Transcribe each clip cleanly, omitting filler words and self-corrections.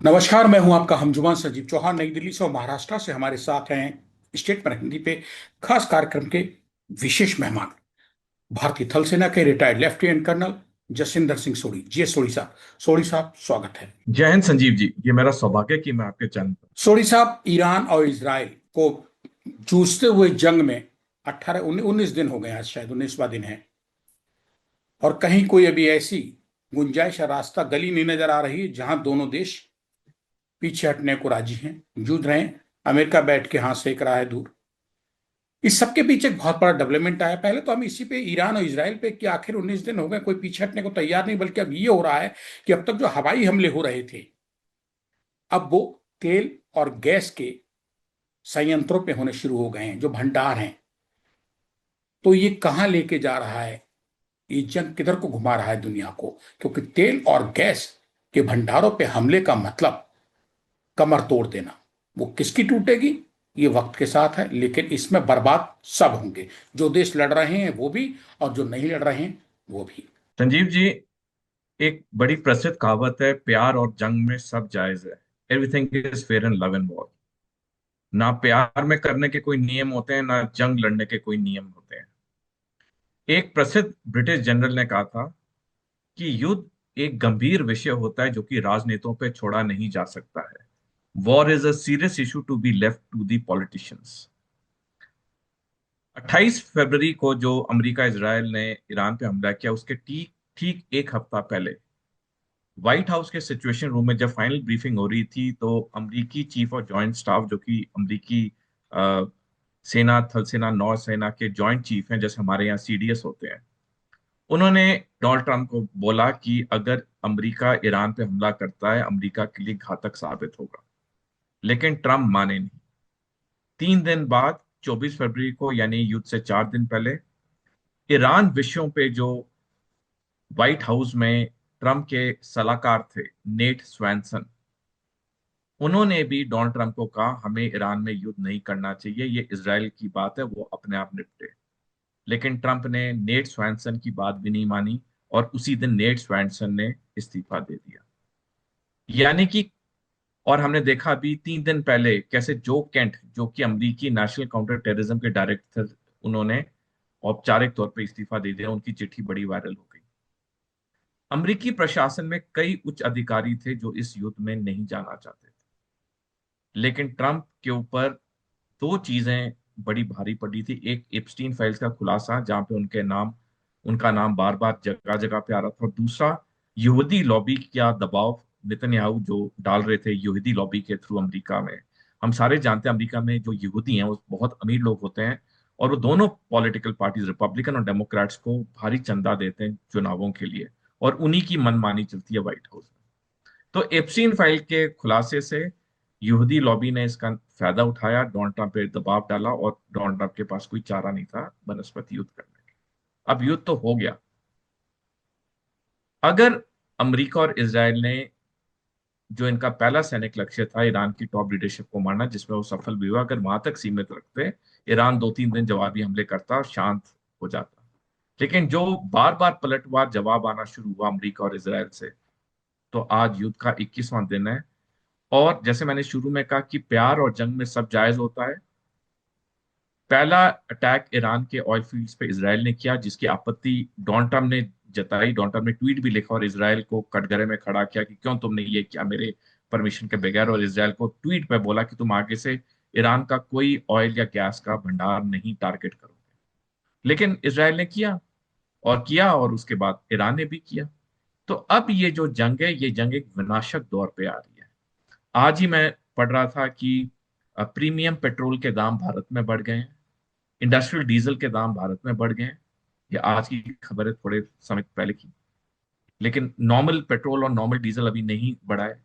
नमस्कार। मैं हूं आपका हमजुमान संजीव चौहान, नई दिल्ली से और महाराष्ट्र से हमारे साथ हैं स्टेट पर हिंदी पे खास कार्यक्रम के विशेष मेहमान, भारतीय थल सेना के retired lieutenant colonel Jasinder Singh Sodhi ji. Sodhi साहब, सोढ़ी साहब स्वागत है। जय हिंद संजीव जी। ये मेरा सौभाग्य है कि मैं आपके चैनल पर। सोढ़ी साहब, ईरान और इसराइल को जूझते हुए जंग में 19 दिन हो गए, आज शायद 19वां दिन है, और कहीं कोई अभी ऐसी गुंजाइश या रास्ता गली नहीं नजर आ रही है जहां दोनों देश पीछे हटने को राजी हैं, जूझ रहे हैं। अमेरिका बैठ के हाथ सेक रहा है दूर। इस सबके पीछे एक बहुत बड़ा डेवलपमेंट आया। पहले तो हम इसी पे, ईरान और इसराइल पे, कि आखिर 19 दिन हो गए कोई पीछे हटने को तैयार नहीं, बल्कि अब ये हो रहा है कि अब तक जो हवाई हमले हो रहे थे, अब वो तेल और गैस के संयंत्रों पे होने शुरू हो गए हैं, जो भंडार हैं। तो ये कहाँ लेके जा रहा है, ये जंग किधर को घुमा रहा है दुनिया को? क्योंकि तेल और गैस के भंडारों पे हमले का मतलब कमर तोड़ देना। वो किसकी टूटेगी, ये वक्त के साथ है, लेकिन इसमें बर्बाद सब होंगे, जो देश लड़ रहे हैं वो भी, और जो नहीं लड़ रहे हैं वो भी। संजीव जी, एक बड़ी प्रसिद्ध कहावत है, प्यार और जंग में सब जायज है। Everything is fair in love and war. ना प्यार में करने के कोई नियम होते हैं, ना जंग लड़ने के कोई नियम होते हैं। एक प्रसिद्ध ब्रिटिश जनरल ने कहा था कि युद्ध एक गंभीर विषय होता है जो कि राजनेताओं पे छोड़ा नहीं जा सकता है। War is a serious issue to be left to the politicians. 28 फरवरी को जो अमेरिका इजरायल ने ईरान पे हमला किया, उसके ठीक ठीक एक हफ्ता पहले व्हाइट हाउस के सिचुएशन रूम में जब फाइनल ब्रीफिंग हो रही थी, तो अमरीकी चीफ ऑफ जॉइंट स्टाफ, जो कि अमरीकी अ, सेना, थल सेना, नौसेना के जॉइंट चीफ हैं, जैसे हमारे यहाँ सीडीएस होते हैं, उन्होंने डोनाल्ड ट्रंप को बोला कि अगर अमेरिका ईरान पे हमला करता है, अमेरिका के लिए घातक साबित होगा। लेकिन ट्रंप माने नहीं। 3 दिन बाद, 24 फरवरी को, यानी युद्ध से 4 दिन पहले, ईरान विषयों पे जो व्हाइट हाउस में ट्रंप के सलाहकार थे, नेट स्वैनसन, उन्होंने भी डोनाल्ड ट्रंप को कहा हमें ईरान में युद्ध नहीं करना चाहिए, ये इजराइल की बात है, वो अपने आप निपटे। लेकिन ट्रंप ने नेट स्वैनसन की बात भी नहीं मानी, और उसी दिन नेट स्वैनसन ने इस्तीफा दे दिया। यानी कि, और हमने देखा अभी 3 दिन पहले कैसे जो केंट, जो कि अमरीकी नेशनल काउंटर टेररिज्म के डायरेक्टर, उन्होंने औपचारिक तौर पर इस्तीफा दे दिया। उनकी चिट्ठी बड़ी वायरल हो गई। अमरीकी प्रशासन में कई उच्च अधिकारी थे जो इस युद्ध में नहीं जाना चाहते थे, लेकिन ट्रंप के ऊपर दो चीजें बड़ी भारी पड़ी थी। एक, एप्स्टीन फाइल्स का खुलासा, जहां पे उनका नाम बार बार जगह जगह पे आ रहा था, और दूसरा, यहूदी लॉबी का दबाव, नेतन्याहू जो डाल रहे थे यहूदी लॉबी के थ्रू अमेरिका में। हम सारे जानते हैं अमेरिका में जो यहूदी हैं वो बहुत अमीर लोग होते हैं, और वो दोनों पॉलिटिकल पार्टीज, रिपब्लिकन और डेमोक्रेट्स को भारी चंदा देते हैं चुनावों के लिए, और उन्हीं की मनमानी चलती है व्हाइट हाउस में। तो एप्सिन फाइल के खुलासे से यहूदी लॉबी ने इसका फायदा उठाया, डोनाल्ड ट्रंप पे दबाव डाला, और डोनाल्ड ट्रंप के पास कोई चारा नहीं था बनस्पति युद्ध करने का। अब युद्ध तो हो गया। अगर अमेरिका और इसराइल ने, जो इनका पहला सैनिक लक्ष्य था ईरान की टॉप लीडरशिप को मारना, जिसमें वो सफल भी हुआ, अगर वहां तक सीमित रखते, ईरान 2-3 दिन जवाबी हमले करता और शांत हो जाता। लेकिन जो बार बार पलटवार जवाब आना शुरू हुआ अमेरिका और इसराइल से, तो आज युद्ध का 21वां दिन है। और जैसे मैंने शुरू में कहा कि प्यार और जंग में सब जायज होता है। पहला अटैक ईरान के ऑयल फील्ड्स पे इसराइल ने किया, जिसकी आपत्ति डोनाल्ड ट्रंप ने जताई। डोनाल्ड ट्रंप ने ट्वीट भी लिखा और इसराइल को कटघरे में खड़ा किया कि क्यों तुमने ये किया मेरे परमिशन के बगैर, और इसराइल को ट्वीट पे बोला कि तुम आगे से ईरान का कोई ऑयल या गैस का भंडार नहीं टारगेट करोगे। लेकिन इसराइल ने किया, और किया, और उसके बाद ईरान ने भी किया। तो अब ये जो जंग है, ये जंग एक विनाशक दौर पे आ रही है। आज ही मैं पढ़ रहा था कि प्रीमियम पेट्रोल के दाम भारत में बढ़ गए हैं, इंडस्ट्रियल डीजल के दाम भारत में बढ़ गए हैं। ये आज की खबर है, थोड़े समय पहले की। लेकिन नॉर्मल पेट्रोल और नॉर्मल डीजल अभी नहीं बढ़ा है।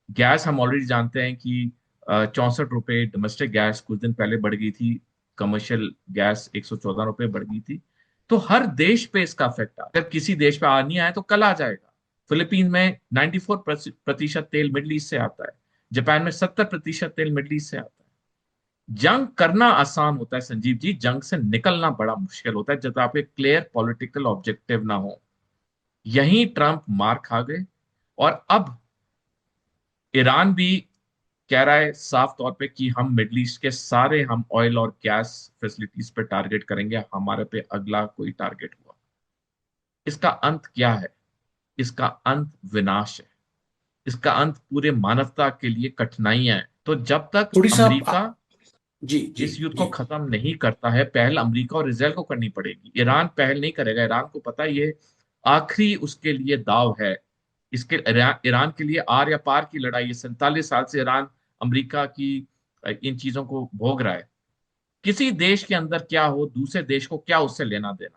गैस हम ऑलरेडी जानते हैं कि 64 रुपए डोमेस्टिक गैस कुछ दिन पहले बढ़ गई थी, कमर्शियल गैस 114 रुपए बढ़ गई थी। तो हर देश पे इसका इफेक्ट आ, अगर किसी देश पे आज नहीं आया तो कल आ जाएगा। फिलीपींस में 94% तेल मिडल ईस्ट से आता है। जापान में 70% तेल मिडल ईस्ट से आता है। जंग करना आसान होता है संजीव जी, जंग से निकलना बड़ा मुश्किल होता है, जब आप एक क्लियर पॉलिटिकल ऑब्जेक्टिव ना हो। यहीं ट्रंप मार खा गए। और अब ईरान भी कह रहा है साफ तौर पे कि हम मिडल ईस्ट के सारे हम ऑयल और गैस फैसिलिटीज पे टारगेट करेंगे, हमारे पे अगला कोई टारगेट हुआ। इसका अंत क्या है? इसका अंत विनाश है। इसका अंत पूरे मानवता के लिए कठिनाइयां हैं। तो जब तक थोड़ी साहब अमेरिका जी जी इस युद्ध को जी। खत्म नहीं करता है, पहल अमेरिका और इसराइल को करनी पड़ेगी। ईरान पहल नहीं करेगा। ईरान को पता है ये आखिरी उसके लिए दाव है। इसके ईरान के लिए आर या पार की लड़ाई है। 47 साल से ईरान अमेरिका की इन चीजों को भोग रहा है। किसी देश के अंदर क्या हो, दूसरे देश को क्या उससे लेना देना।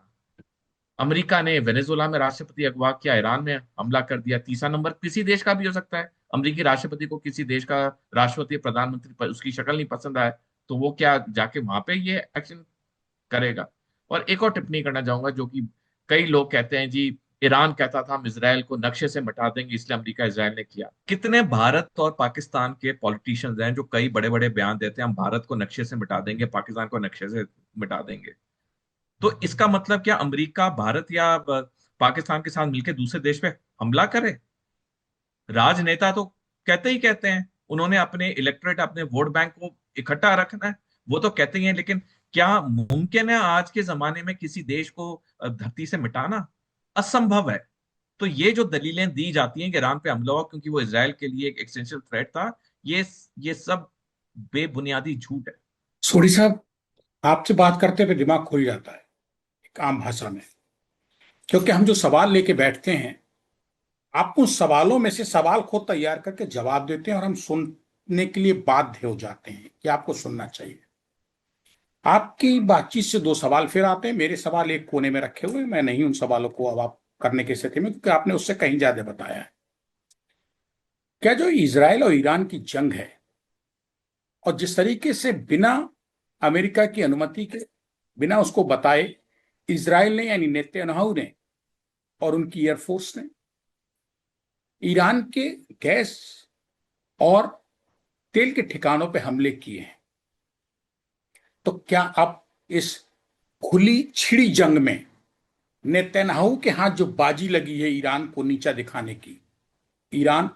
अमेरिका ने वेनेजुएला में राष्ट्रपति अगवा किया, ईरान में हमला कर दिया। तीसरा नंबर किसी देश का भी हो सकता है। अमेरिकी राष्ट्रपति को किसी देश का राष्ट्रपति प्रधानमंत्री पर उसकी शक्ल नहीं पसंद आए, तो वो क्या जाके वहां पे ये एक्शन करेगा? और एक और टिप्पणी करना चाहूंगा, जो कि कई लोग कहते हैं जी ईरान कहता था हम इसराइल को नक्शे से मिटा देंगे, इसलिए अमेरिका इसराइल ने किया। कितने भारत और पाकिस्तान के पॉलिटिशियंस हैं जो कई बड़े बड़े बयान देते हैं हम भारत को नक्शे से मिटा देंगे, पाकिस्तान को नक्शे से मिटा देंगे। तो इसका मतलब क्या अमेरिका भारत या पाकिस्तान के साथ मिलकर दूसरे देश पे हमला करे? राजनेता तो कहते ही कहते हैं, उन्होंने अपने इलेक्टोरेट, अपने वोट बैंक को इकट्ठा रखना है, वो तो कहते ही हैं। लेकिन क्या मुमकिन है आज के जमाने में किसी देश को धरती से मिटाना? असंभव है। तो ये जो दलीलें दी जाती हैं कि ईरान पे हमला हुआ क्योंकि वो इसराइल के लिए एक एक्सटेंशियल थ्रेट था, ये सब बेबुनियादी झूठ है। सोडी साहब, आपसे बात करते हुए दिमाग खुल जाता है एक आम भाषा में, क्योंकि हम जो सवाल लेके बैठते हैं, आप उन सवालों में से सवाल खुद तैयार करके जवाब देते हैं और हम सुनने के लिए बाध्य हो जाते हैं कि आपको सुनना चाहिए। आपकी बातचीत से दो सवाल फिर आते हैं, मेरे सवाल एक कोने में रखे हुए हैं, मैं नहीं उन सवालों को अब आप करने की स्थिति में, क्योंकि आपने उससे कहीं ज्यादा बताया है। क्या जो इजराइल और ईरान की जंग है, और जिस तरीके से बिना अमेरिका की अनुमति के, बिना उसको बताए, इजराइल ने यानी नेतन्याहू ने और उनकी एयरफोर्स ने ईरान के गैस और तेल के ठिकानों पर हमले किए हैं, तो क्या अब इस खुली छिड़ी जंग में नेतन्याहू के हाथ जो बाजी लगी है ईरान को नीचा दिखाने की, ईरान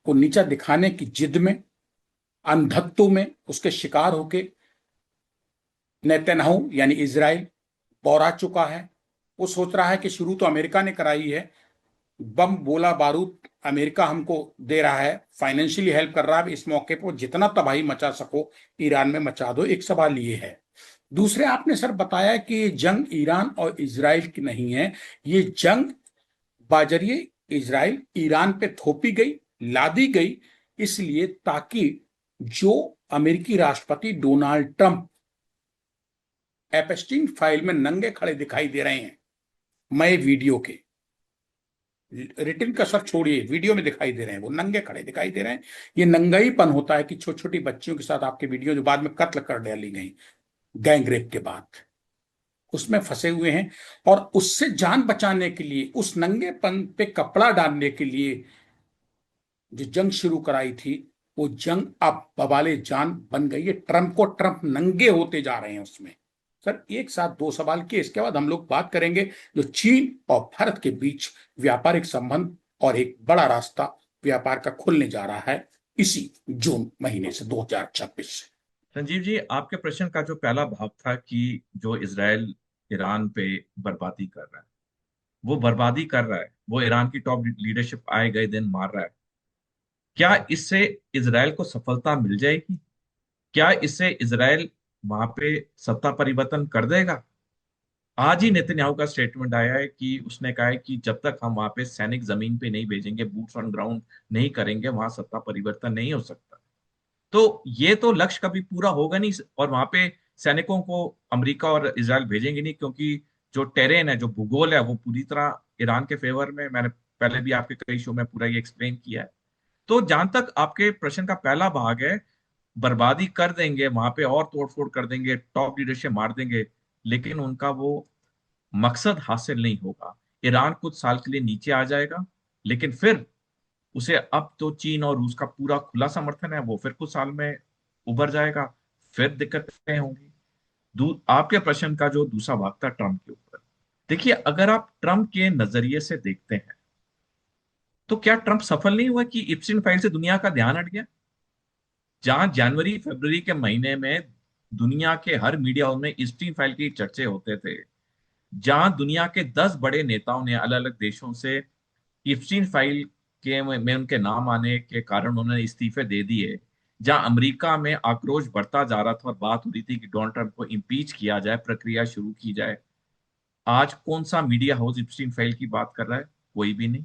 को नीचा दिखाने की जिद में, अंधत्व में उसके शिकार होके नेतन्याहू यानी इजराइल बौरा चुका है। वो सोच रहा है कि शुरू तो अमेरिका ने कराई है, बम गोला बारूद अमेरिका हमको दे रहा है, फाइनेंशियली हेल्प कर रहा है, इस मौके पर जितना तबाही मचा सको ईरान में मचा दो। एक सवाल ये है। दूसरे, आपने सर बताया कि ये जंग ईरान और इजराइल की नहीं है, ये जंग बाजरिए इजराइल ईरान पे थोपी गई, लादी गई, इसलिए ताकि जो अमेरिकी राष्ट्रपति डोनाल्ड ट्रंप एपस्टीन फाइल में नंगे खड़े दिखाई दे रहे हैं, मैं वीडियो के रिटिन का सर छोड़िए, वीडियो में दिखाई दे रहे हैं, वो नंगे खड़े दिखाई दे रहे हैं। ये नंगाईपन होता है कि छोटी छोटी बच्चियों के साथ आपके वीडियो जो बाद में कत्ल कर डाली गई गैंग रेप के बाद, उसमें फंसे हुए हैं। और उससे जान बचाने के लिए, उस नंगेपन पे कपड़ा डालने के लिए जो जंग शुरू कराई थी, वो जंग अब बवाले जान बन गई है। ट्रंप को ट्रंप नंगे होते जा रहे हैं उसमें। सर एक साथ दो सवाल किए, इसके बाद हम लोग बात करेंगे जो चीन और भारत के बीच व्यापारिक संबंध और एक बड़ा रास्ता व्यापार का खुलने जा रहा है इसी जून महीने से 2026 से। संजीव जी, आपके प्रश्न का जो पहला भाव था कि जो इसराइल ईरान पे बर्बादी कर रहा है, वो बर्बादी कर रहा है, वो ईरान की टॉप लीडरशिप आए गए दिन मार रहा है, क्या इससे इसराइल को सफलता मिल जाएगी? क्या इससे इसराइल वहां पे सत्ता परिवर्तन कर देगा? आज ही नेतन्याहू का स्टेटमेंट आया है कि उसने कहा है कि जब तक हम वहां पे सैनिक जमीन पे नहीं भेजेंगे, बूट्स ऑन ग्राउंड नहीं करेंगे, वहां सत्ता परिवर्तन नहीं हो सकता। तो ये तो लक्ष्य कभी पूरा होगा नहीं। और वहां पे सैनिकों को अमेरिका और इसराइल भेजेंगे नहीं, क्योंकि जो टेरेन है, जो भूगोल है, वो पूरी तरह ईरान के फेवर में। मैंने पहले भी आपके कई शो में पूरा ये एक्सप्लेन किया है। तो जहां तक आपके प्रश्न का पहला भाग है, बर्बादी कर देंगे वहां पे और तोड़फोड़ कर देंगे, टॉप लीडरशिप मार देंगे, लेकिन उनका वो मकसद हासिल नहीं होगा। ईरान कुछ साल के लिए नीचे आ जाएगा, लेकिन फिर उसे, अब तो चीन और रूस का पूरा खुला समर्थन है, वो फिर कुछ साल में उभर जाएगा, फिर दिक्कतें होंगी। आपके प्रश्न का जो दूसरा भाग था ट्रम्प के ऊपर, देखिए अगर आप ट्रम्प के नजरिए से देखते हैं तो क्या ट्रंप सफल नहीं हुआ कि इप्सिन फाइल से दुनिया का ध्यान हट गया? जहां जनवरी फरवरी के महीने में दुनिया के हर मीडिया हाउस में इप्सिन फाइल की चर्चे होते थे, जहां दुनिया के 10 बड़े नेताओं ने अलग अलग देशों से इप्सिन फाइल के में उनके नाम आने के कारण उन्होंने इस्तीफे दे दिए, जहां अमेरिका में आक्रोश बढ़ता जा रहा था और बात हो रही थी कि डोनाल्ड ट्रंप को इम्पीच किया जाए, प्रक्रिया शुरू की जाए, आज कौन सा मीडिया हाउस इप्सिन फाइल की बात कर रहा है? कोई भी नहीं।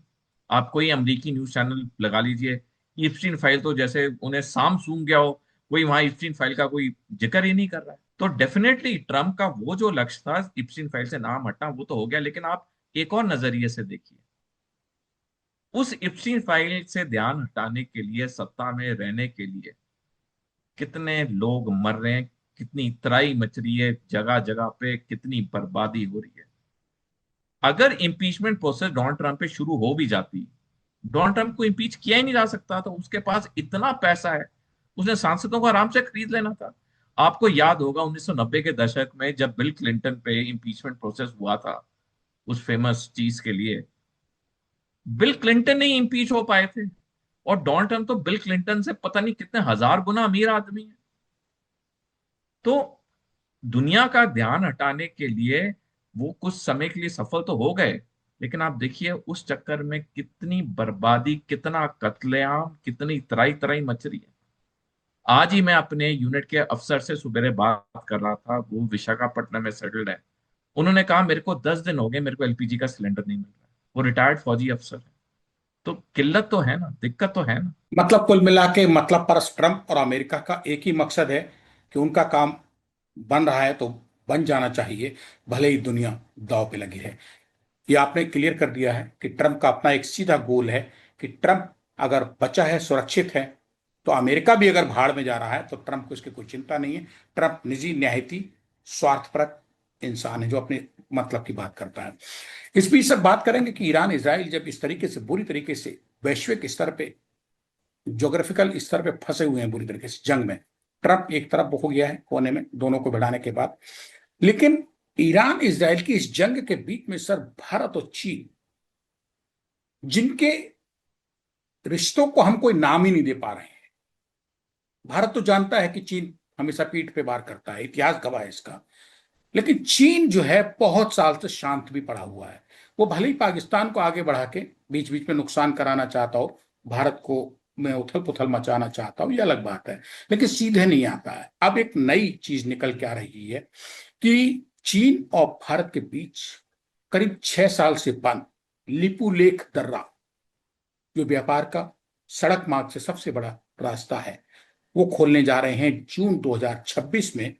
आप कोई अमेरिकी न्यूज चैनल लगा लीजिए, इप्सिन फाइल तो जैसे उन्हें साम सूंघ गया हो, कोई वहां इप्सिन फाइल का कोई जिक्र ही नहीं कर रहा है। तो डेफिनेटली ट्रंप का वो जो लक्ष्य था इप्सिन फाइल से नाम हटना, वो तो हो गया, लेकिन आप एक और नजरिए से देखिए, उस इप्सिन फाइल से ध्यान हटाने के लिए, सत्ता में रहने के लिए कितने लोग मर रहे हैं, कितनी तराई मच रही है, जगह जगह पे कितनी बर्बादी हो रही है। अगर इम्पीचमेंट प्रोसेस डोनाल्ड ट्रंप पे शुरू हो भी जाती, डोनाल्ड ट्रंप को इम्पीच किया ही नहीं जा सकता, तो उसके पास इतना पैसा है, उसने सांसदों को आराम से खरीद लेना था। आपको याद होगा 1990 के दशक में जब बिल क्लिंटन पे इम्पीचमेंट प्रोसेस हुआ था, उस फेमस चीज के लिए बिल क्लिंटन नहीं इम्पीच हो पाए थे, और डोनाल्ड ट्रंप तो बिल क्लिंटन से पता नहीं कितने हजार गुना अमीर आदमी है। तो दुनिया का ध्यान हटाने के लिए वो कुछ समय के लिए सफल तो हो गए, लेकिन आप देखिए उस चक्कर में कितनी बर्बादी, कितना कत्लेआम, कितनी तराई तराई मच रही है। आज ही मैं अपने यूनिट के अफसर से सुबह बात कर रहा था, वो विशाखापट्टनम में सेटल्ड है। उन्होंने कहा मेरे को 10 दिन हो गए, मेरे को एलपीजी का सिलेंडर नहीं मिल रहा है। वो रिटायर्ड फौजी अफसर है। तो किल्लत तो है ना, दिक्कत तो है ना। मतलब कुल मिला के मतलब पर ट्रंप और अमेरिका का एक ही मकसद है कि उनका काम बन रहा है तो बन जाना चाहिए, भले ही दुनिया दांव पे लगी है। ये आपने क्लियर कर दिया है कि ट्रंप का अपना एक सीधा गोल है कि ट्रंप अगर बचा है, सुरक्षित है, तो अमेरिका भी अगर भाड़ में जा रहा है तो ट्रंप को इसकी कोई चिंता नहीं है। ट्रंप निजी, न्यायती, स्वार्थपरक इंसान है जो अपने मतलब की बात करता है। इस बीच सब बात करेंगे कि ईरान इसराइल जब इस तरीके से बुरी तरीके से वैश्विक स्तर पे, ज्योग्राफिकल स्तर पे फंसे हुए हैं बुरी तरीके से जंग में, ट्रंप एक तरफ हो गया है कोने में दोनों को भिड़ाने के बाद, लेकिन ईरान इसराइल की इस जंग के बीच में सर भारत और चीन, जिनके रिश्तों को हम कोई नाम ही नहीं दे पा रहे हैं। भारत तो जानता है कि चीन हमेशा पीठ पे वार करता है, इतिहास गवाह है इसका, लेकिन चीन जो है बहुत साल से शांत भी पड़ा हुआ है। वो भले ही पाकिस्तान को आगे बढ़ा के बीच बीच में नुकसान कराना चाहता हो, भारत को में उथल पुथल मचाना चाहता हो, ये अलग बात है, लेकिन सीधे नहीं आता है। अब एक नई चीज निकल के आ रही है कि चीन और भारत के बीच करीब 6 साल से बंद लिपुलेख दर्रा, जो व्यापार का सड़क मार्ग से सबसे बड़ा रास्ता है, वो खोलने जा रहे हैं जून 2026 में,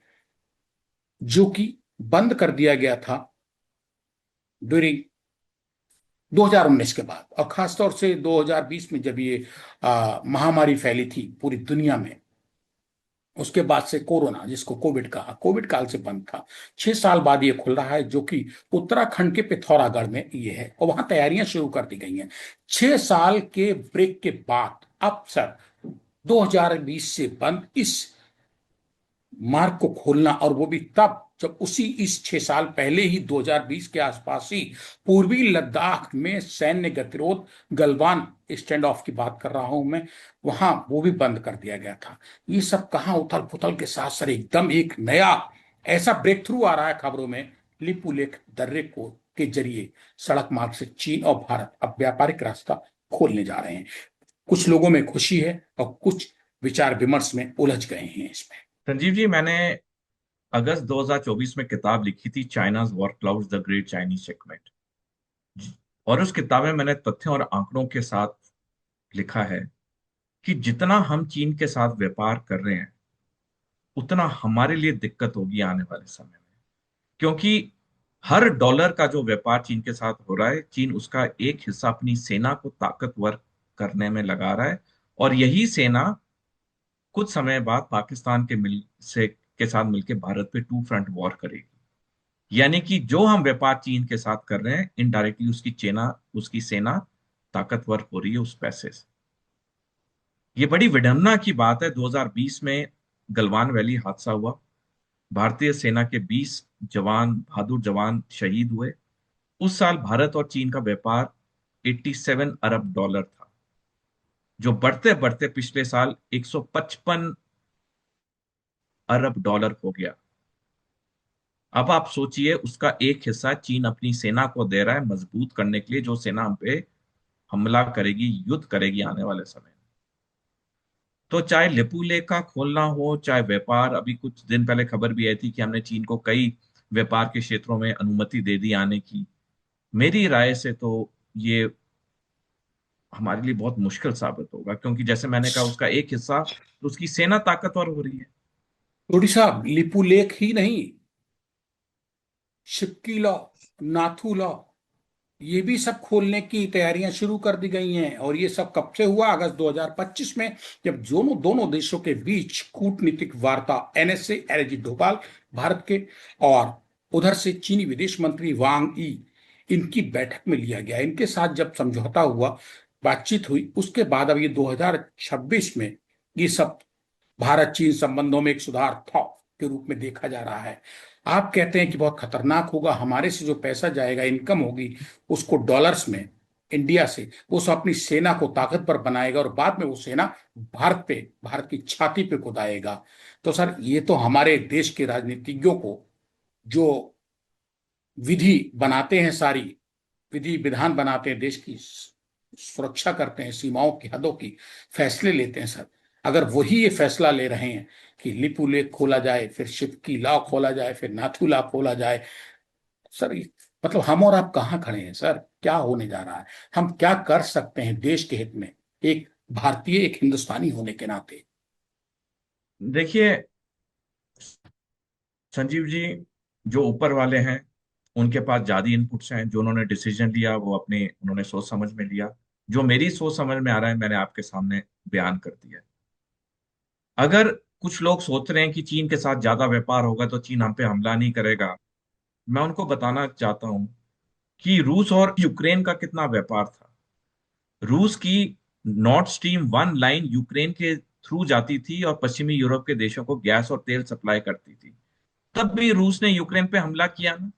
जो कि बंद कर दिया गया था ड्यूरिंग 2019 के बाद, और खासतौर से 2020 में जब ये महामारी फैली थी पूरी दुनिया में, उसके बाद से कोरोना, जिसको कोविड कहा, कोविड काल से बंद था। 6 साल बाद ये खुल रहा है, जो कि उत्तराखंड के पिथौरागढ़ में ये है, और वहां तैयारियां शुरू कर दी गई हैं। 6 साल के ब्रेक के बाद अब सर 2020 से बंद इस मार्ग को खोलना, और वो भी तब जब उसी इस 6 साल पहले ही 2020 के आसपास ही पूर्वी लद्दाख में सैन्य गतिरोध, गलवान स्टैंड ऑफ की बात कर रहा हूं मैं, वहां वो भी बंद कर दिया गया था। ये सब कहाँ उथल पुथल के साथ सर एकदम एक नया ऐसा ब्रेक थ्रू आ रहा है खबरों में, लिपुलेख दर्रे को के जरिए सड़क मार्ग से चीन और भारत अब व्यापारिक रास्ता खोलने जा रहे हैं। कुछ लोगों में खुशी है और कुछ विचार विमर्श में उलझ गए हैं इसमें। संजीव जी, मैंने अगस्त 2024 में किताब लिखी थी, China's war clouds the great Chinese checkmate. और उस किताब में मैंने तथ्यों और आंकड़ों के साथ लिखा है कि जितना हम चीन के साथ व्यापार कर रहे हैं, उतना हमारे लिए दिक्कत होगी आने वाले समय में। क्योंकि हर डॉलर का जो व्यापार चीन के साथ हो रहा है, चीन उसका एक हिस्सा अपनी सेना को ताकतवर करने में लगा रहा है, और यही सेना कुछ समय बाद पाकिस्तान के साथ मिलकर भारत पे टू फ्रंट वॉर करेगी। यानी कि जो हम व्यापार चीन के साथ कर रहे हैं, इनडायरेक्टली उसकी सेना ताकतवर हो रही है उस पैसे से। ये बड़ी विडंबना की बात है। 2020 में गलवान वैली हादसा हुआ, भारतीय सेना के 20 जवान, बहादुर जवान शहीद हुए। उस साल भारत और चीन का व्यापार 87 अरब डॉलर था, जो बढ़ते बढ़ते पिछले साल 155 अरब डॉलर हो गया। अब आप सोचिए, उसका एक हिस्सा चीन अपनी सेना को दे रहा है मजबूत करने के लिए, जो सेना हम पे हमला करेगी, युद्ध करेगी आने वाले समय में। तो चाहे लिपू लेक का खोलना हो, चाहे व्यापार, अभी कुछ दिन पहले खबर भी आई थी कि हमने चीन को कई व्यापार के क्षेत्रों में अनुमति दे दी आने की। मेरी राय से तो ये हमारे लिए बहुत मुश्किल साबित होगा, क्योंकि जैसे मैंने कहा, उसका एक हिस्सा तो उसकी सेना ताकतवर हो रही है। रोडी साहब, लिपुलेख ही नहीं, शिपकी लॉ, नाथू लॉ, ये भी सब खोलने की तैयारियां शुरू कर दी गई हैं। और ये सब कब से हुआ? अगस्त 2025 में, जब दोनों दोनों देशों के बीच कूटनीतिक वार्ता एनएसए एलजी डोभाल भारत के, और उधर से चीनी विदेश मंत्री वांग ई, इनकी बैठक में लिया गया। इनके साथ जब समझौता हुआ, बातचीत हुई, उसके बाद अब ये 2026 में ये सब भारत चीन संबंधों में एक सुधार था के रूप में देखा जा रहा है। आप कहते हैं कि बहुत खतरनाक होगा, हमारे से जो पैसा जाएगा, इनकम होगी, उसको डॉलर्स में इंडिया से वो सब अपनी सेना को ताकतवर बनाएगा, और बाद में वो सेना भारत पे, भारत की छाती पे कुदाएगा। तो सर, ये तो हमारे देश के राजनीतिज्ञों को, जो विधि बनाते हैं, सारी विधि विधान बनाते हैं, देश की सुरक्षा करते हैं, सीमाओं की, हदों की फैसले लेते हैं सर, अगर वही ये फैसला ले रहे हैं कि लिपू लेक खोला जाए, फिर शिपकी लॉ खोला जाए, फिर नाथू लॉ खोला जाए, सर मतलब हम और आप कहाँ खड़े हैं सर? क्या होने जा रहा है? हम क्या कर सकते हैं देश के हित में, एक भारतीय, एक हिंदुस्तानी होने के नाते? देखिए संजीव जी, जो ऊपर वाले हैं उनके पास ज्यादा इनपुट्स हैं। जो उन्होंने डिसीजन लिया वो अपने उन्होंने सोच समझ में लिया। जो मेरी सोच समझ में आ रहा है मैंने आपके सामने बयान कर दिया है। अगर कुछ लोग सोच रहे हैं कि चीन के साथ ज्यादा व्यापार होगा तो चीन हम पे हमला नहीं करेगा, मैं उनको बताना चाहता हूं कि रूस और यूक्रेन का कितना व्यापार था। रूस की नॉर्थ स्ट्रीम 1 लाइन यूक्रेन के थ्रू जाती थी और पश्चिमी यूरोप के देशों को गैस और तेल सप्लाई करती थी। तब भी रूस ने यूक्रेन पे हमला किया ना।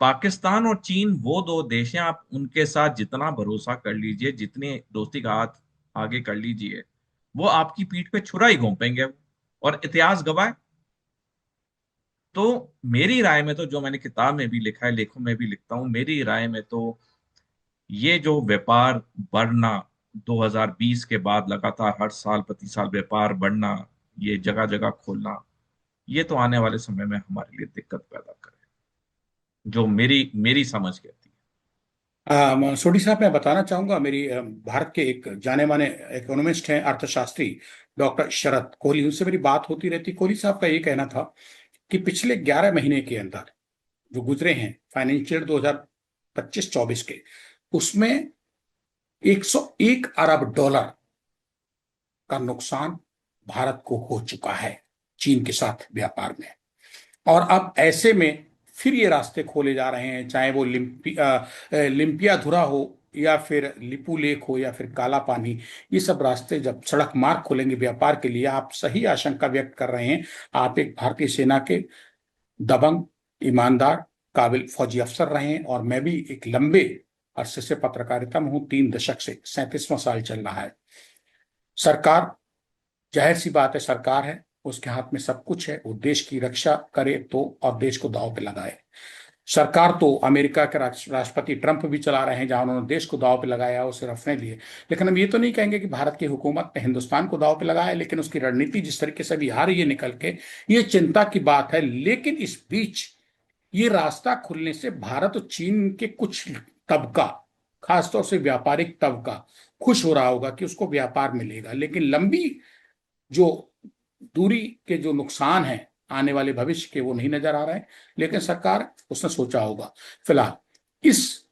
पाकिस्तान और चीन वो दो देश हैं, आप उनके साथ जितना भरोसा कर लीजिए, जितने दोस्ती का हाथ आगे कर लीजिए, वो आपकी पीठ पे छुरा ही घोंपेंगे। और इतिहास गवाह है। तो मेरी राय में तो, जो मैंने किताब में भी लिखा है, लेखों में भी लिखता हूं, मेरी राय में तो ये जो व्यापार बढ़ना 2020 के बाद लगातार हर साल प्रति साल व्यापार बढ़ना, ये जगह जगह खोलना, ये तो आने वाले समय में हमारे लिए दिक्कत पैदा करे, जो मेरी मेरी समझ कहती सोडी साहब, मैं बताना चाहूंगा, मेरी भारत के एक जाने माने इकोनॉमिस्ट हैं, अर्थशास्त्री, डॉक्टर शरद कोहली, उनसे मेरी बात होती रहती। कोहली साहब का ये कहना था कि पिछले 11 महीने के अंदर जो गुजरे हैं, फाइनेंशियल 2025-24 के, उसमें 101 अरब डॉलर का नुकसान भारत को हो चुका है चीन के साथ व्यापार में। और अब ऐसे में फिर ये रास्ते खोले जा रहे हैं, चाहे वो लिम्पियाधुरा हो, या फिर लिपू लेक हो, या फिर काला पानी। ये सब रास्ते जब सड़क मार्ग खोलेंगे व्यापार के लिए, आप सही आशंका व्यक्त कर रहे हैं। आप एक भारतीय सेना के दबंग, ईमानदार, काबिल फौजी अफसर रहे हैं, और मैं भी एक लंबे अरसे से पत्रकारिता में हूं, 3 दशक से, 37वां साल चल रहा है। सरकार, जाहिर सी बात है, सरकार है, उसके हाथ में सब कुछ है, वो देश की रक्षा करे तो, और देश को दांव पे लगाए। सरकार तो अमेरिका के राष्ट्रपति ट्रंप भी चला रहे हैं, जहां उन्होंने देश को दांव पे लगाया, उसे रफने लिए। लेकिन हम ये तो नहीं कहेंगे कि भारत की हुकूमत ने हिंदुस्तान को दांव पे लगाया, लेकिन उसकी रणनीति जिस तरीके से भी आ रही है निकल के, ये चिंता की बात है। लेकिन इस बीच ये रास्ता खुलने से भारत और चीन के कुछ तबका, खासतौर से व्यापारिक तबका, खुश हो रहा होगा कि उसको व्यापार मिलेगा। लेकिन लंबी जो दूरी के जो नुकसान हैं आने वाले भविष्य के, वो नहीं नजर आ रहे हैं। लेकिन सरकार, उसने सोचा होगा। फिलहाल इस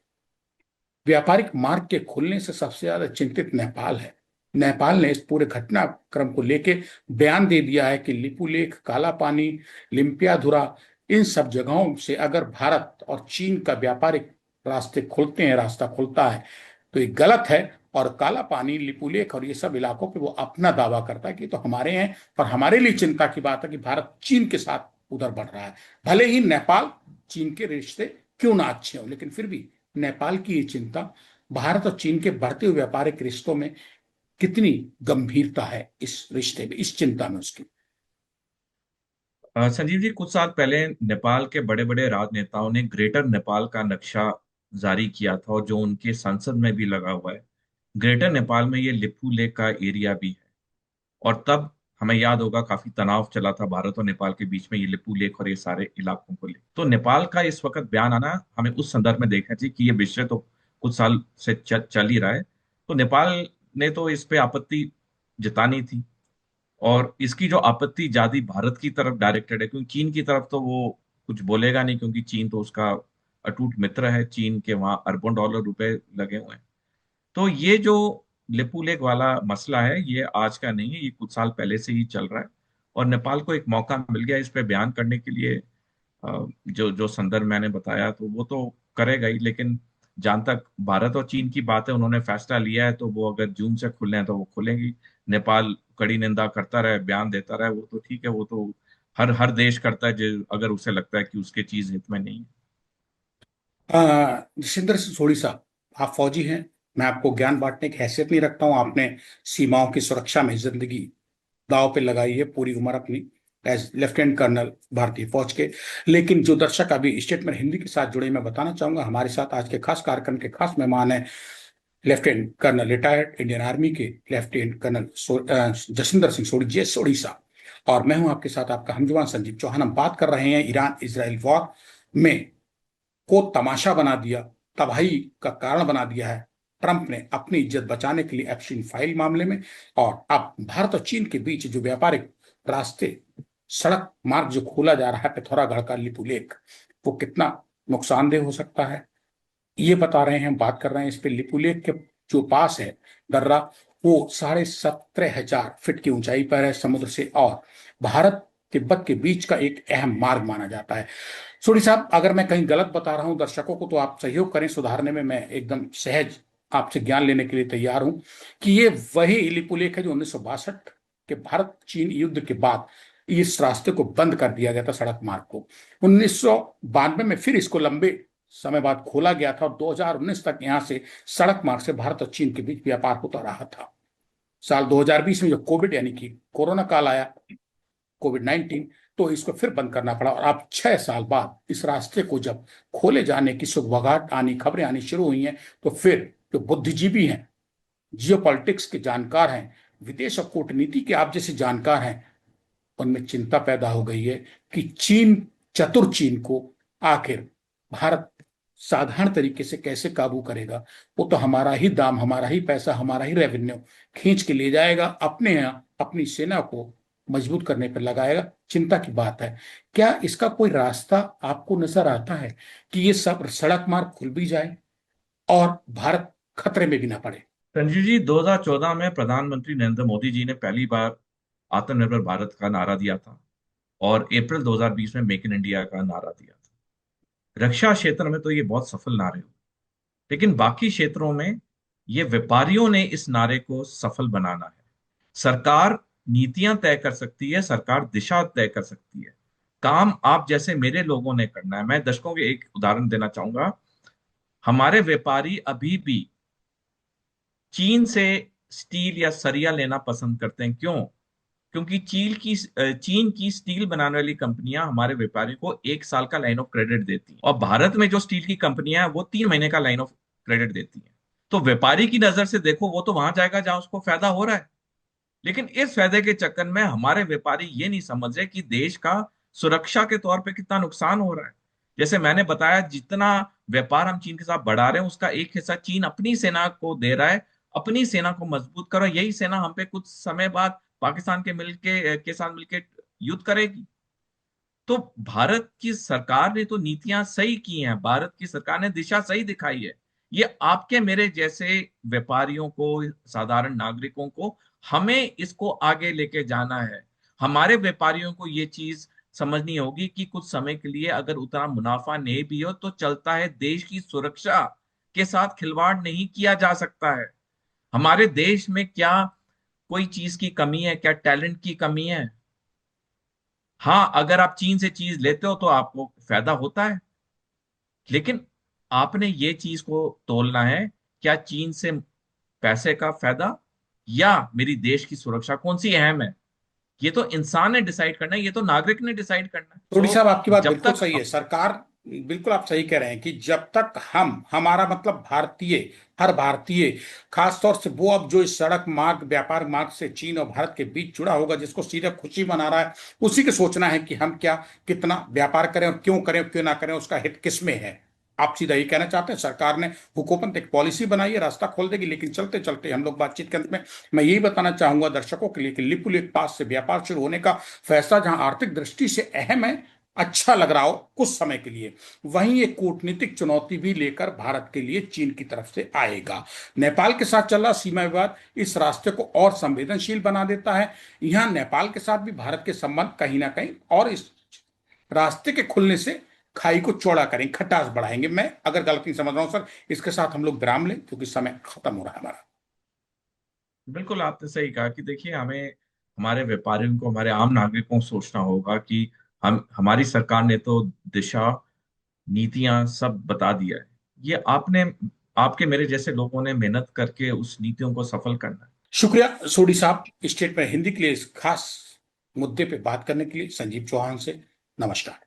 व्यापारिक मार्ग के खुलने से सबसे ज्यादा चिंतित नेपाल है। नेपाल ने इस पूरे घटनाक्रम को लेके बयान दे दिया है कि लिपुलेख, काला पानी, लिम्पियाधुरा, इन सब जगहों से अगर भारत और चीन का व्यापारिक रास्ते खुलते हैं, रास्ता खुलता है, तो ये गलत है। और काला पानी, लिपुलेख और ये सब इलाकों पे वो अपना दावा करता है कि तो हमारे हैं। पर हमारे लिए चिंता की बात है कि भारत चीन के साथ उधर बढ़ रहा है। भले ही नेपाल चीन के रिश्ते क्यों ना अच्छे हों, लेकिन फिर भी नेपाल की ये चिंता भारत और चीन के बढ़ते हुए व्यापारिक रिश्तों में कितनी गंभीरता है इस रिश्ते में, इस चिंता में उसकी? संजीव जी, कुछ साल पहले नेपाल के बड़े बड़े राजनेताओं ने ग्रेटर नेपाल का नक्शा जारी किया था, और जो उनके संसद में भी लगा हुआ है। ग्रेटर नेपाल में ये लिपू लेक का एरिया भी है। और तब हमें याद होगा काफी तनाव चला था भारत और नेपाल के बीच में, ये लिपू लेक और ये सारे इलाकों को लेकर। तो नेपाल का इस वक्त बयान आना हमें उस संदर्भ में देखना चाहिए कि ये विषय तो कुछ साल से चल ही रहा है। तो नेपाल ने तो इस पे आपत्ति जतानी थी, और इसकी जो आपत्ति ज्यादा भारत की तरफ डायरेक्टेड है, क्योंकि चीन की तरफ तो वो कुछ बोलेगा नहीं, क्योंकि चीन तो उसका अटूट मित्र है। चीन के वहां अरबों डॉलर रुपए लगे हुए हैं। तो ये जो लिपू लेक वाला मसला है, ये आज का नहीं है, ये कुछ साल पहले से ही चल रहा है। और नेपाल को एक मौका मिल गया इस पे बयान करने के लिए। जो जो संदर्भ मैंने बताया तो वो तो करेगा ही, लेकिन जहां तक भारत और चीन की बात है, उन्होंने फैसला लिया है, तो वो अगर जून से खुले हैं तो वो खुलेंगी। नेपाल कड़ी निंदा करता रहे, बयान देता रहे, वो तो ठीक है, वो तो हर हर देश करता है जो अगर उसे लगता है कि उसके चीज हित में नहीं है। जसिंदर सिंह सोढ़ी साहब, आप फौजी हैं। मैं आपको ज्ञान बांटने की हैसियत नहीं रखता हूं। आपने सीमाओं की सुरक्षा में जिंदगी दांव पे लगाई है, पूरी उम्र अपनी, एज लेफ्टिनेंट कर्नल भारतीय फौज के। लेकिन जो दर्शक अभी स्टेटमेंट हिंदी के साथ जुड़े, मैं बताना चाहूंगा हमारे साथ आज के खास कार्यक्रम के खास मेहमान हैं lieutenant colonel retired Indian army के lieutenant colonel Jasinder Singh Sodhi, J Sodhi साहब। और मैं हूं आपके साथ आपका हमजवान संजीव चौहान। हम बात कर रहे हैं ईरान इजराइल वॉर में को तमाशा बना दिया, तबाही का कारण बना दिया है ट्रंप ने अपनी इज्जत बचाने के लिए एप्स्टीन फाइल मामले में। और अब भारत और चीन के बीच जो व्यापारिक रास्ते, सड़क मार्ग जो खोला जा रहा है पिथौरागढ़ का लिपू लेक, वो कितना नुकसानदेह हो सकता है, ये बता रहे हैं। बात कर रहे हैं इस पे। लिपू लेक के जो पास है दर्रा, वो 17,500 फीट की ऊंचाई पर है समुद्र से, और भारत तिब्बत के बीच का एक अहम मार्ग माना जाता है। सोढ़ी साहब, अगर मैं कहीं गलत बता रहा हूं दर्शकों को तो आप सहयोग करें, सुधारने में मैं एकदम सहज आपसे ज्ञान लेने के लिए तैयार हूं। कि ये वही लिपुलेख है जो 1962 के भारत चीन युद्ध के बाद इस रास्ते को बंद कर दिया गया था, सड़क मार्ग को। 1992 में फिर इसको लंबे समय बाद खोला गया था, और 2019 तक यहां से सड़क मार्ग से भारत और चीन के बीच व्यापार होता रहा था। साल 2020 में जो कोविड यानी कि कोरोना काल आया, कोविड-19, तो इसको फिर बंद करना पड़ा। और अब 6 साल बाद इस रास्ते को जब खोले जाने की सुगबुगाहट आनी, खबरें आनी शुरू हुई हैं, तो फिर जो बुद्धिजीवी हैं, जियोपॉलिटिक्स के जानकार हैं, विदेश और कूटनीति के आप जैसे जानकार हैं, उनमें चिंता पैदा हो गई है कि चीन, चतुर चीन को आखिर भारत साधारण तरीके से कैसे काबू करेगा। वो तो हमारा ही दाम, हमारा ही पैसा, हमारा ही रेवेन्यू खींच के ले जाएगा, अपने यहाँ अपनी सेना को मजबूत करने पर लगाएगा। चिंता की बात है। क्या इसका कोई रास्ता आपको नजर आता है कि ये सब सड़क मार्ग खुल भी जाए और भारत खतरे में भी ना पड़े? संजीव जी, 2014 में प्रधानमंत्री नरेंद्र मोदी जी ने पहली बार आत्मनिर्भर भारत का नारा दिया था, और अप्रैल 2020 में मेक इन इंडिया का नारा दिया था। रक्षा क्षेत्र में तो ये बहुत सफल नारे हुए, लेकिन बाकी क्षेत्रों में ये व्यापारियों ने इस नारे को सफल बनाना है। सरकार नीतियां तय कर सकती है, सरकार दिशा तय कर सकती है, काम आप जैसे मेरे लोगों ने करना है। मैं दशकों के एक उदाहरण देना चाहूंगा। हमारे व्यापारी अभी भी चीन से स्टील या सरिया लेना पसंद करते हैं। क्यों? क्योंकि चीन की स्टील बनाने वाली कंपनियां हमारे व्यापारी को 1 साल का लाइन ऑफ क्रेडिट देती हैं, और भारत में जो स्टील की कंपनियां हैं वो 3 महीने का लाइन ऑफ क्रेडिट देती हैं। तो व्यापारी की नजर से देखो, वो तो वहां जाएगा जहां उसको फायदा हो रहा है। लेकिन इस फायदे के चक्कर में हमारे व्यापारी ये नहीं समझ रहे कि देश का सुरक्षा के तौर पे कितना नुकसान हो रहा है। जैसे मैंने बताया, जितना व्यापार हम चीन के साथ बढ़ा रहे हैं, उसका एक हिस्सा चीन अपनी सेना को दे रहा है। अपनी सेना को मजबूत करो, यही सेना हम पे कुछ समय बाद पाकिस्तान के साथ मिलके युद्ध करेगी। तो भारत की सरकार ने तो नीतियां सही की हैं, भारत की सरकार ने दिशा सही दिखाई है। ये आपके मेरे जैसे व्यापारियों को, साधारण नागरिकों को, हमें इसको आगे लेके जाना है। हमारे व्यापारियों को ये चीज समझनी होगी कि कुछ समय के लिए अगर उतना मुनाफा नहीं भी हो तो चलता है, देश की सुरक्षा के साथ खिलवाड़ नहीं किया जा सकता है। हमारे देश में क्या कोई चीज की कमी है? क्या टैलेंट की कमी है? हाँ, अगर आप चीन से चीज लेते हो तो आपको फायदा होता है, लेकिन आपने ये चीज को तोलना है क्या चीन से पैसे का फायदा या मेरी देश की सुरक्षा कौन सी अहम है? ये तो इंसान ने डिसाइड करना है, ये तो नागरिक ने डिसाइड करना है। रोडी सो साहब, आपकी बात जब बिल्कुल तक सही है। सरकार, बिल्कुल आप सही कह रहे हैं कि जब तक हम, हमारा मतलब भारतीय, हर भारतीय, खास तौर से वो अब जो इस सड़क मार्ग, व्यापार मार्ग से चीन और भारत के बीच जुड़ा होगा, जिसको सीधे खुशी मना रहा है, उसी के सोचना है कि हम क्या, कितना व्यापार करें और क्यों करें, क्यों ना करें, उसका हित किस में है। आप सीधा ही कहना चाहते हैं सरकार ने हुकूमत एक पॉलिसी बनाई है, रास्ता खोल देगी, लेकिन चलते चलते हम लोग बातचीत के अंत में मैं यही बताना चाहूंगा दर्शकों के लिए कि लिपुलेख पास से व्यापार शुरू होने का फैसला जहां आर्थिक दृष्टि से अहम है, अच्छा लग रहा हो कुछ समय के लिए, वहीं एक कूटनीतिक चुनौती भी लेकर भारत के लिए चीन की तरफ से आएगा। नेपाल के साथ चल रहा सीमा विवाद इस रास्ते को और संवेदनशील बना देता है। यहां नेपाल के साथ भी भारत के संबंध कहीं ना कहीं और इस रास्ते के खुलने से खाई को चौड़ा करेंगे, खटास बढ़ाएंगे। मैं अगर गलत नहीं समझ रहा हूं सर, इसके साथ हम लोग विराम लें क्योंकि समय खत्म हो रहा है हमारा। बिल्कुल आपने सही कहा कि देखिए, हमें हमारे व्यापारियों को, हमारे आम नागरिकों को सोचना होगा कि हम, हमारी सरकार ने तो दिशा, नीतियां सब बता दिया है। ये आपने, आपके मेरे जैसे लोगों ने मेहनत करके उस नीतियों को सफल करना है। शुक्रिया सोडी साहब, स्टेट में हिंदी के लिए इस खास मुद्दे पे बात करने के लिए। संजीव चौहान से नमस्कार।